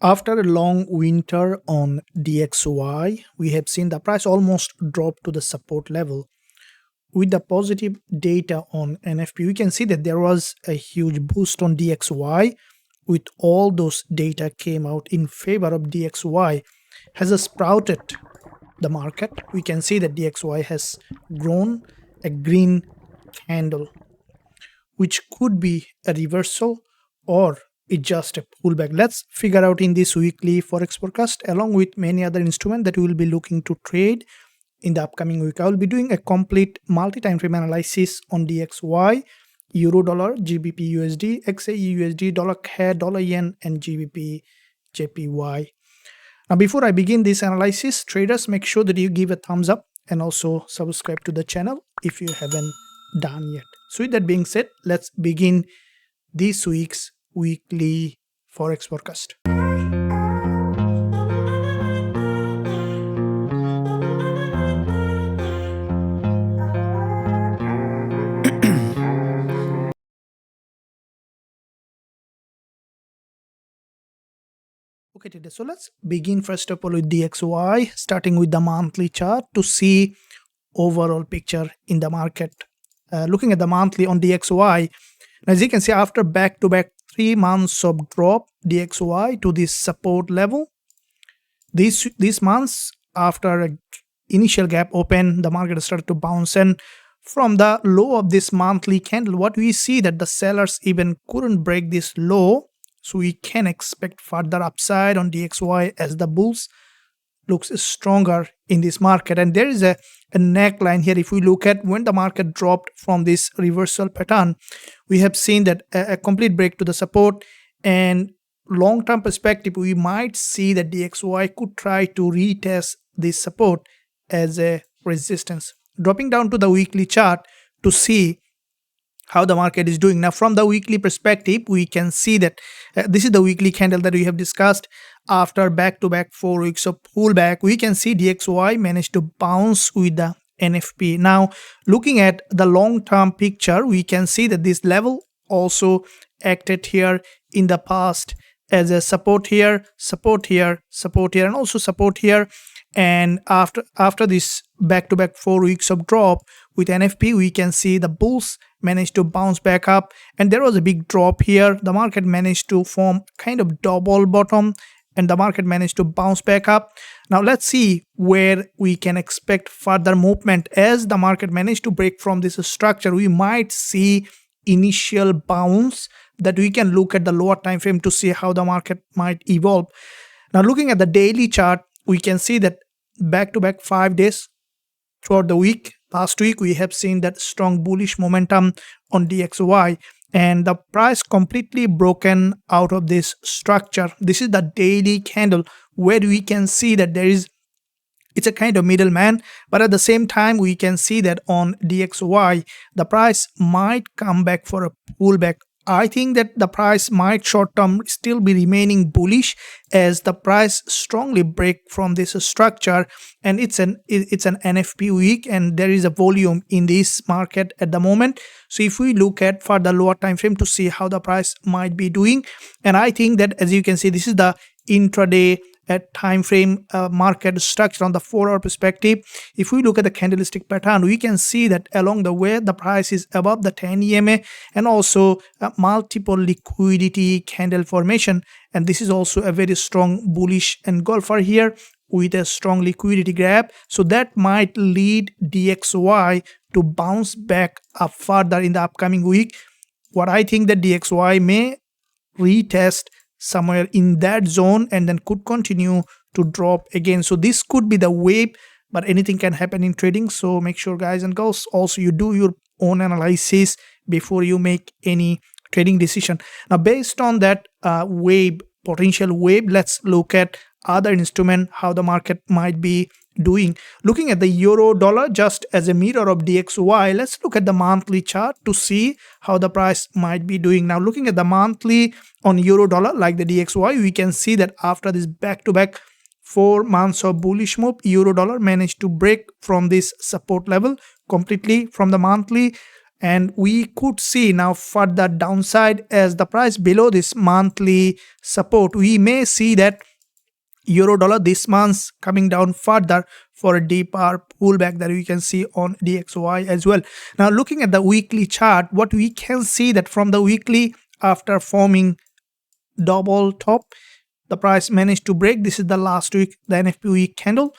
After a long winter on DXY, we have seen the price almost drop to the support level. With the positive data on NFP, we can see that there was a huge boost on DXY. With all those data came out in favor of DXY, has sprouted the market. We can see that DXY has grown a green candle, which could be a reversal or it's just a pullback. Let's figure out in this weekly forex forecast along with many other instruments that we will be looking to trade in the upcoming week. I will be doing a complete multi-time frame analysis on DXY, Euro dollar, GBP USD, XAE USD, dollar CAD, dollar yen, and GBP JPY. Now, before I begin this analysis, traders, make sure that you give a thumbs up and also subscribe to the channel if you haven't done yet. So with that being said, let's begin this week's weekly forex forecast. Okay, today, so let's begin first of all with DXY, starting with the monthly chart to see overall picture in the market. Looking at the monthly on DXY, as you can see, after back-to-back 3 months of drop, DXY to this support level, these months after an initial gap open, the market started to bounce, and from the low of this monthly candle, what we see that the sellers even couldn't break this low. So we can expect further upside on DXY as the bulls looks stronger in this market. And there is a neckline here. If we look at when the market dropped from this reversal pattern, we have seen that a complete break to the support, and long-term perspective, we might see that DXY could try to retest this support as a resistance. Dropping down to the weekly chart to see how the market is doing. Now, from the weekly perspective, we can see that this is the weekly candle that we have discussed. After back-to-back 4 weeks of pullback, we can see DXY managed to bounce with the NFP. Now, looking at the long-term picture, we can see that this level also acted here in the past as a support here, support here, support here, and also support here. And after this back-to-back 4 weeks of drop with NFP, we can see the bulls managed to bounce back up, and there was a big drop here. The market managed to form kind of double bottom, and the market managed to bounce back up. Now let's see where we can expect further movement. As the market managed to break from this structure, we might see initial bounce that we can look at the lower time frame to see how the market might evolve. Now, looking at the daily chart, we can see that back-to-back 5 days throughout the week, last week, we have seen that strong bullish momentum on DXY, and the price completely broken out of this structure. This is the daily candle where we can see that it's a kind of middleman, but at the same time, we can see that on DXY, the price might come back for a pullback. I think that the price might short-term still be remaining bullish as the price strongly break from this structure, and it's an NFP week, and there is a volume in this market at the moment. So if we look at for the lower time frame to see how the price might be doing, and I think that as you can see, this is the intraday time frame market structure on the 4-hour perspective. If we look at the candlestick pattern, we can see that along the way the price is above the 10 EMA and also multiple liquidity candle formation, and this is also a very strong bullish engulfer here with a strong liquidity grab. So that might lead DXY to bounce back up further in the upcoming week. What I think that DXY may retest somewhere in that zone and then could continue to drop again. So this could be the wave, but anything can happen in trading. So make sure, guys and girls, also you do your own analysis before you make any trading decision. Now, based on that potential wave, let's look at other instrument, how the market might be doing. Looking at the euro dollar just as a mirror of DXY, let's look at the monthly chart to see how the price might be doing. Now, looking at the monthly on euro dollar like the DXY, we can see that after this back-to-back 4 months of bullish move, euro dollar managed to break from this support level completely from the monthly, and we could see now further downside as the price below this monthly support. We may see that euro dollar this month coming down further for a deeper pullback that we can see on DXY as well. Now looking at the weekly chart, what we can see that from the weekly, after forming double top, the price managed to break. This is the last week, the NFP week candle,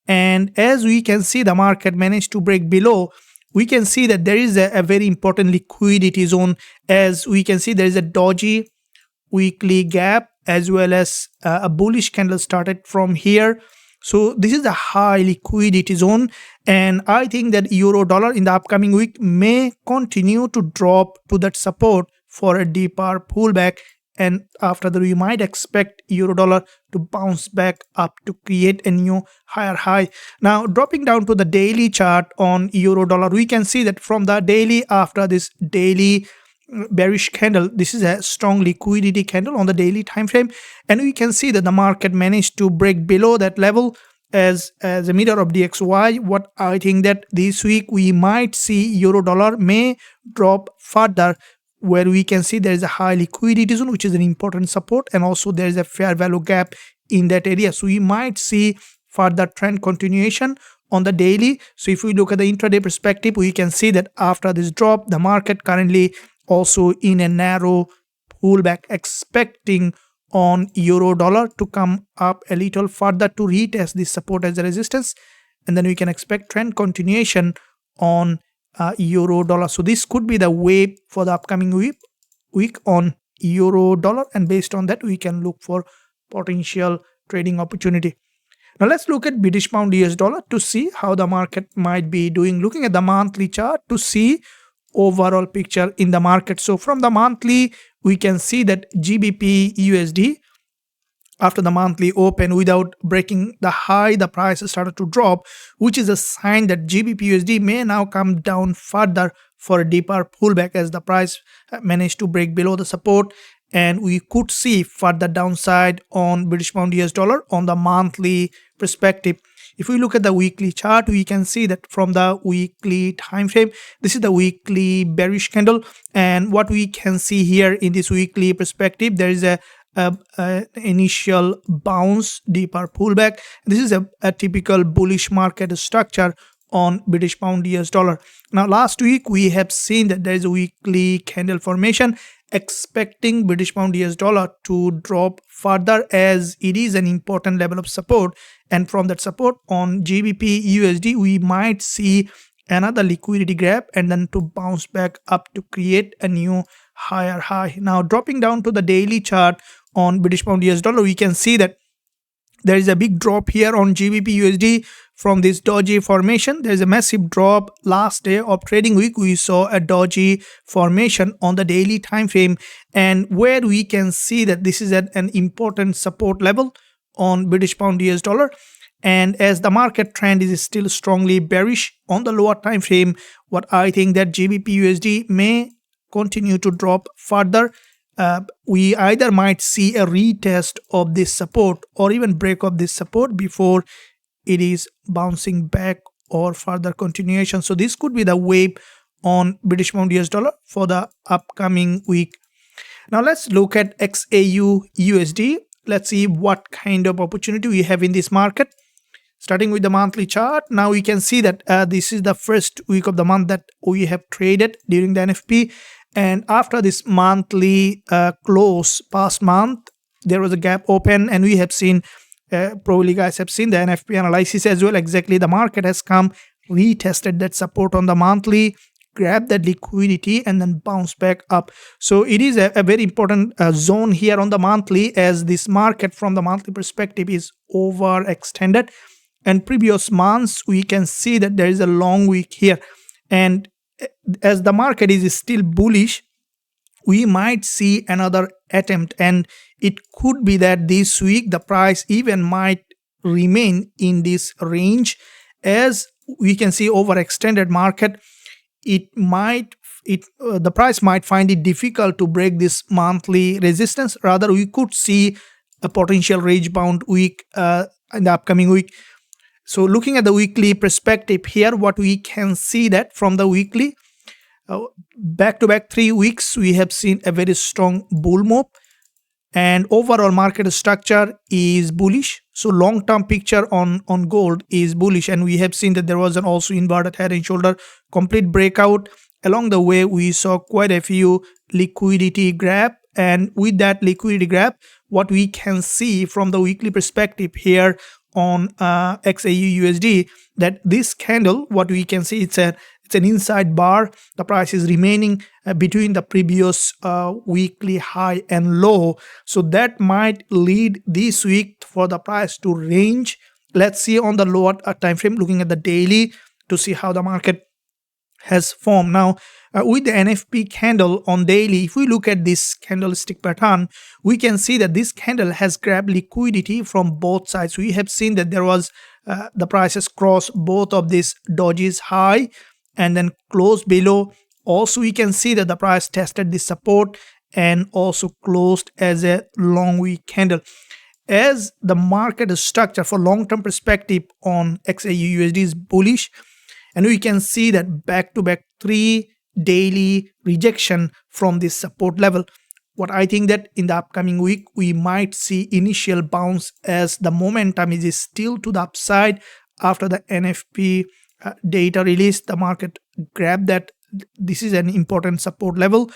and as we can see the market managed to break below. We can see that there is a very important liquidity zone. As we can see, there is a doji weekly gap as well as a bullish candle started from here. So this is a high liquidity zone, and I think that euro dollar in the upcoming week may continue to drop to that support for a deeper pullback, and after that we might expect euro dollar to bounce back up to create a new higher high. Now dropping down to the daily chart on euro dollar, we can see that from the daily, after this daily bearish candle, this is a strong liquidity candle on the daily time frame, and we can see that the market managed to break below that level as a mirror of DXY. What I think that this week we might see euro dollar may drop further, where we can see there is a high liquidity zone, which is an important support, and also there is a fair value gap in that area. So we might see further trend continuation on the daily. So if we look at the intraday perspective, we can see that after this drop, the market currently also in a narrow pullback, expecting on euro dollar to come up a little further to retest this support as a resistance, and then we can expect trend continuation on euro dollar. So this could be the way for the upcoming week on euro dollar, and based on that we can look for potential trading opportunity. Now let's look at British pound US dollar to see how the market might be doing. Looking at the monthly chart to see overall picture in the market. So from the monthly, we can see that GBPUSD, after the monthly open without breaking the high, the price started to drop, which is a sign that GBPUSD may now come down further for a deeper pullback as the price managed to break below the support, and we could see further downside on British pound US dollar on the monthly perspective. If we look at the weekly chart, we can see that from the weekly time frame, this is the weekly bearish candle, and what we can see here in this weekly perspective, there is a initial bounce, deeper pullback. This is a typical bullish market structure on British pound US dollar. Now last week we have seen that there is a weekly candle formation, expecting British pound US dollar to drop further as it is an important level of support, and from that support on GBP USD we might see another liquidity grab and then to bounce back up to create a new higher high. Now dropping down to the daily chart on British pound US dollar, we can see that there is a big drop here on GBP USD from this doji formation. There is a massive drop. Last day of trading week, we saw a doji formation on the daily time frame, and where we can see that this is at an important support level on British pound US dollar. And as the market trend is still strongly bearish on the lower time frame, what I think that GBP USD may continue to drop further. We either might see a retest of this support or even break of this support before it is bouncing back or further continuation. So this could be the wave on British pound US dollar for the upcoming week. Now let's look at XAU USD. Let's see what kind of opportunity we have in this market. Starting with the monthly chart, now we can see that this is the first week of the month that we have traded during the NFP. And after this monthly close past month, there was a gap open, and we have seen, probably guys have seen the NFP analysis as well. Exactly, the market has come, retested that support on the monthly, grabbed that liquidity, and then bounced back up. So it is a very important zone here on the monthly, as this market from the monthly perspective is overextended. And previous months, we can see that there is a long week here, and as the market is still bullish, we might see another attempt, and it could be that this week the price even might remain in this range. As we can see, overextended market, the price might find it difficult to break this monthly resistance. Rather, we could see a potential range bound week in the upcoming week. So looking at the weekly perspective here, what we can see that from the weekly, back to back 3 weeks we have seen a very strong bull move, and overall market structure is bullish. So long term picture on gold is bullish, and we have seen that there was an also inverted head and shoulder complete breakout. Along the way we saw quite a few liquidity grab, and with that liquidity grab, what we can see from the weekly perspective here on XAUUSD, that this candle, what we can see, it's an inside bar. The price is remaining between the previous weekly high and low, so that might lead this week for the price to range. Let's see on the lower time frame, looking at the daily to see how the market has formed. Now with the NFP candle on daily, if we look at this candlestick pattern, we can see that this candle has grabbed liquidity from both sides. We have seen that there was the prices cross both of these dojis high and then closed below. Also we can see that the price tested this support and also closed as a long week candle. As the market structure for long-term perspective on XAUUSD is bullish, and we can see that back-to-back 3 daily rejection from this support level. What I think that in the upcoming week we might see initial bounce as the momentum is still to the upside after the NFP data release. The market grabbed that this is an important support level.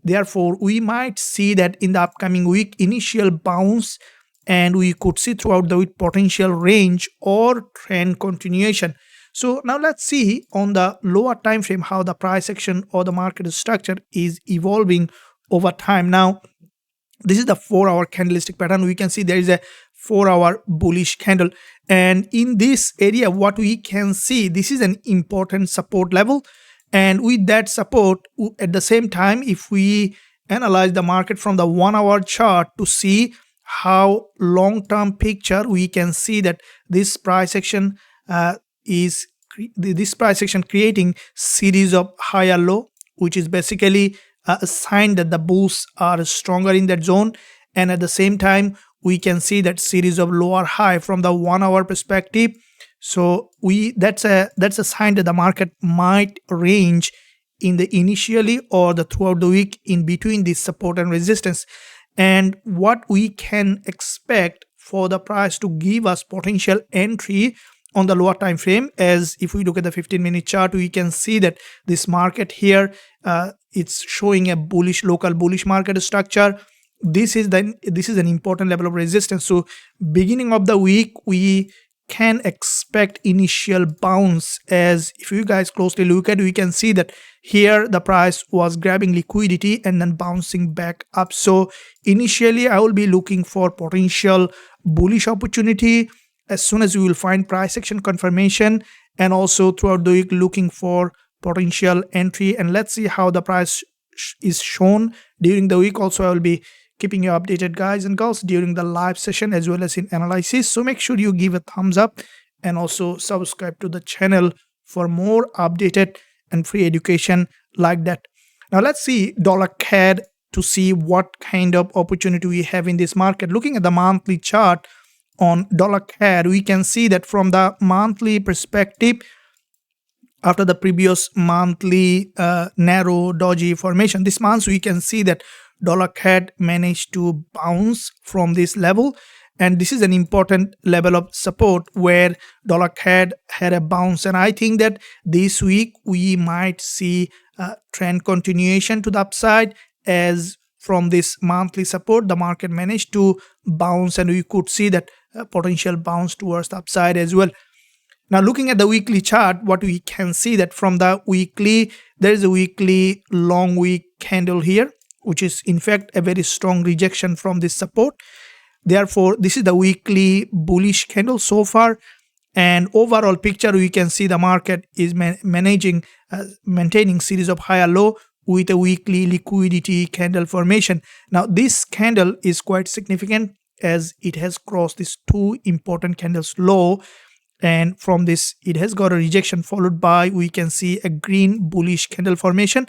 Therefore we might see that in the upcoming week initial bounce, and we could see throughout the week potential range or trend continuation. So now let's see on the lower time frame how the price action or the market structure is evolving over time. Now this is the 4-hour candlestick pattern. We can see there is a 4-hour bullish candle, and in this area what we can see, this is an important support level. And with that support, at the same time, if we analyze the market from the 1-hour chart to see how long-term picture, we can see that this price action creating series of higher low, which is basically a sign that the bulls are stronger in that zone. And at the same time we can see that series of lower high from the 1-hour perspective. So that's a sign that the market might range in the initially or the throughout the week in between this support and resistance. And what we can expect for the price to give us potential entry on the lower time frame, as if we look at the 15-minute chart, we can see that this market here, it's showing a bullish, local bullish market structure. This is an important level of resistance. So beginning of the week we can expect initial bounce, as if you guys closely look at, we can see that here the price was grabbing liquidity and then bouncing back up. So initially I will be looking for potential bullish opportunity. As soon as we will find price action confirmation, and also throughout the week looking for potential entry, and let's see how the price is shown during the week. Also I will be keeping you updated, guys and girls, during the live session as well as in analysis. So make sure you give a thumbs up and also subscribe to the channel for more updated and free education like that. Now let's see dollar CAD to see what kind of opportunity we have in this market. Looking at the monthly chart on dollar CAD, we can see that from the monthly perspective, after the previous monthly narrow doji formation, this month we can see that dollar CAD managed to bounce from this level, and this is an important level of support where dollar CAD had a bounce. And I think that this week we might see trend continuation to the upside, as from this monthly support the market managed to bounce, and we could see that potential bounce towards the upside as well. Now looking at the weekly chart, what we can see that from the weekly, there is a weekly long week candle here, which is in fact a very strong rejection from this support. Therefore this is the weekly bullish candle so far, and overall picture we can see the market is maintaining series of higher low with a weekly liquidity candle formation. Now this candle is quite significant, as it has crossed these 2 important candles low, and from this it has got a rejection followed by, we can see a green bullish candle formation.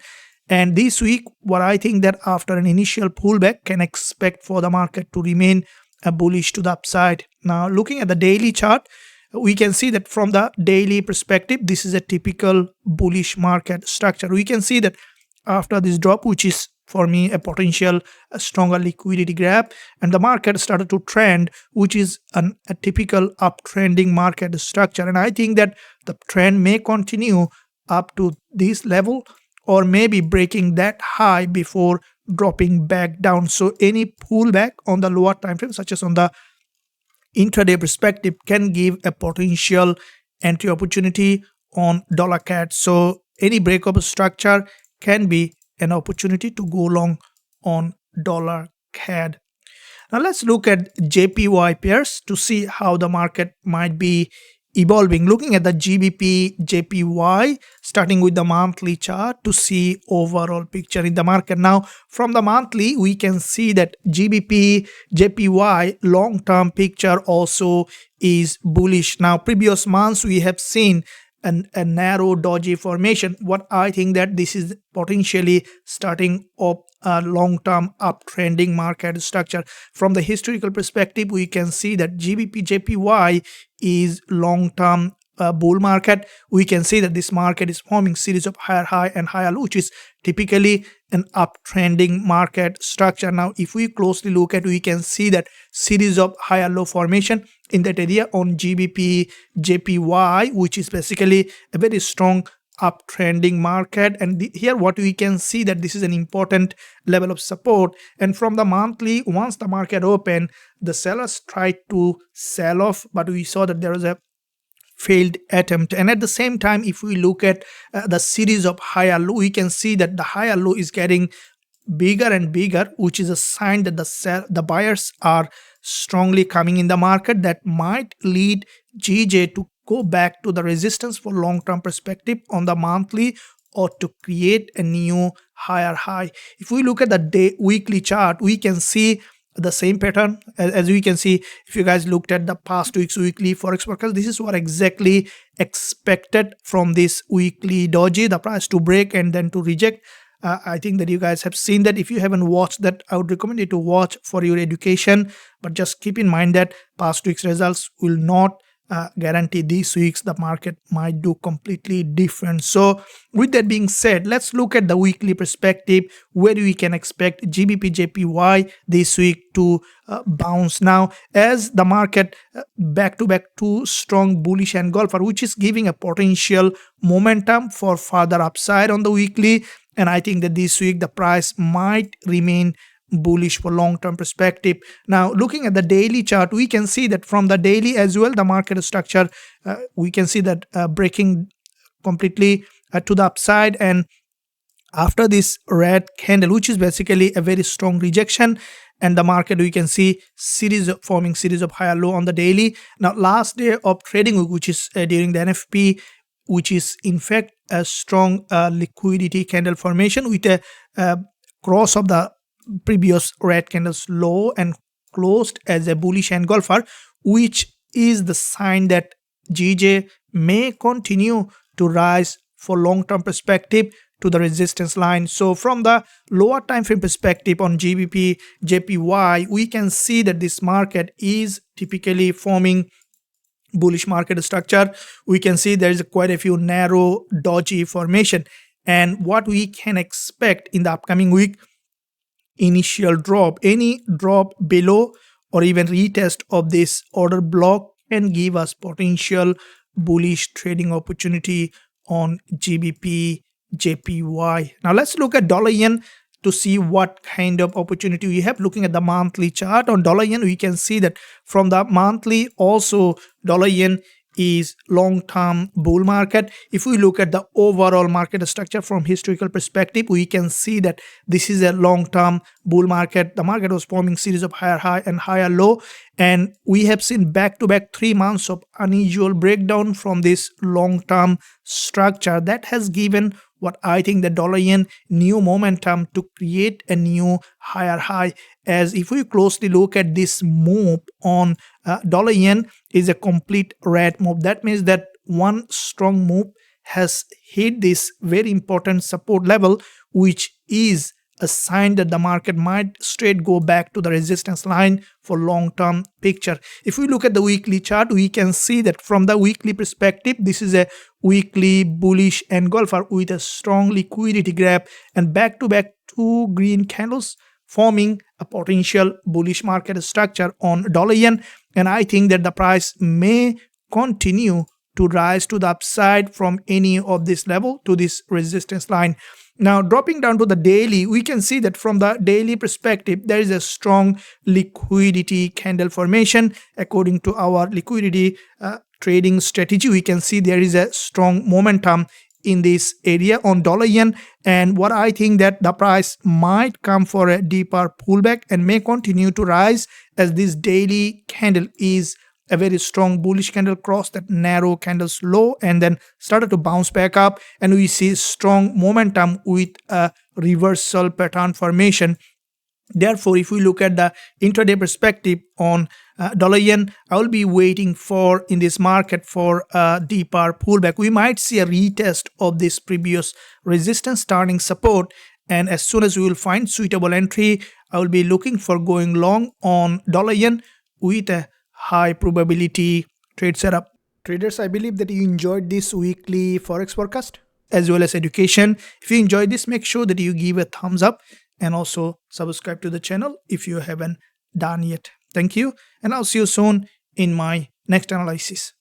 And this week what I think that after an initial pullback can expect for the market to remain bullish to the upside. Now looking at the daily chart, we can see that from the daily perspective, this is a typical bullish market structure. We can see that after this drop, which is for me a potential stronger liquidity grab, and the market started to trend, which is a typical uptrending market structure. And I think that the trend may continue up to this level, or maybe breaking that high before dropping back down. So any pullback on the lower time frame, such as on the intraday perspective, can give a potential entry opportunity on dollar CAD. So any breakup structure can be an opportunity to go long on dollar CAD. Now let's look at JPY pairs to see how the market might be evolving. Looking at the GBP JPY, starting with the monthly chart to see overall picture in the market. Now from the monthly, we can see that GBP JPY long-term picture also is bullish. Now previous months we have seen a narrow doji formation. What I think that this is potentially starting up a long-term uptrending market structure. From the historical perspective, we can see that GBP JPY is long-term bull market. We can see that this market is forming series of higher high and higher low, which is typically an uptrending market structure. Now if we closely look at, we can see that series of higher low formation in that area on GBP JPY, which is basically a very strong uptrending market. And here what we can see that this is an important level of support. And from the monthly, once the market opened, the sellers tried to sell off, but we saw that there was a failed attempt. And at the same time, if we look at the series of higher low, we can see that the higher low is getting bigger and bigger, which is a sign that the buyers are strongly coming in the market. That might lead GJ to go back to the resistance for long-term perspective on the monthly, or to create a new higher high. If we look at the weekly chart, we can see the same pattern. As we can see, if you guys looked at the past week's weekly forex forecast, this is what exactly expected from this weekly doji, the price to break and then to reject. I think that you guys have seen that. If you haven't watched that, I would recommend you to watch for your education. But just keep in mind that past week's results will not guarantee this week's. The market might do completely different. So with that being said, let's look at the weekly perspective, where we can expect GBP JPY this week to bounce. Now as the market back to back two strong bullish engulfer, which is giving a potential momentum for further upside on the weekly. And I think that this week the price might remain bullish for long-term perspective. Now looking at the daily chart, we can see that from the daily as well, the market structure, we can see that breaking completely to the upside. And after this red candle, which is basically a very strong rejection, and the market, we can see forming series of higher low on the daily. Now last day of trading week, which is during the NFP, which is in fact a strong liquidity candle formation with a cross of the previous red candle's low and closed as a bullish engulfer, which is the sign that GJ may continue to rise for long-term perspective to the resistance line. So from the lower time frame perspective on GBP JPY, we can see that this market is typically forming bullish market structure. We can see there is quite a few narrow doji formation, and what we can expect in the upcoming week, initial drop, any drop below or even retest of this order block can give us potential bullish trading opportunity on GBP JPY. Now let's look at dollar yen to see what kind of opportunity we have. Looking at the monthly chart on dollar yen, we can see that from the monthly also dollar yen is long-term bull market. If we look at the overall market structure from historical perspective, we can see that this is a long-term bull market. The market was forming series of higher high and higher low, and we have seen back-to-back 3 months of unusual breakdown from this long-term structure. That has given what I think the dollar yen new momentum to create a new higher high. As if we closely look at this move on dollar yen is a complete red move. That means that one strong move has hit this very important support level, which is a sign that the market might straight go back to the resistance line for long-term picture. If we look at the weekly chart, we can see that from the weekly perspective, this is a weekly bullish engulfer with a strong liquidity grab and back-to-back two green candles forming a potential bullish market structure on dollar yen. And I think that the price may continue to rise to the upside from any of this level to this resistance line. Now, dropping down to the daily, we can see that from the daily perspective, there is a strong liquidity candle formation. According to our liquidity trading strategy, we can see there is a strong momentum in this area on dollar yen, and what I think that the price might come for a deeper pullback and may continue to rise as this daily candle is a very strong bullish candle, crossed that narrow candle's low and then started to bounce back up, and we see strong momentum with a reversal pattern formation. Therefore, if we look at the intraday perspective on dollar yen, I will be waiting for in this market for a deeper pullback. We might see a retest of this previous resistance turning support, and as soon as we will find suitable entry, I will be looking for going long on dollar yen with a high probability trade setup. Traders, I believe that you enjoyed this weekly Forex forecast as well as education. If you enjoyed this, make sure that you give a thumbs up and also subscribe to the channel if you haven't done yet. Thank you, and I'll see you soon in my next analysis.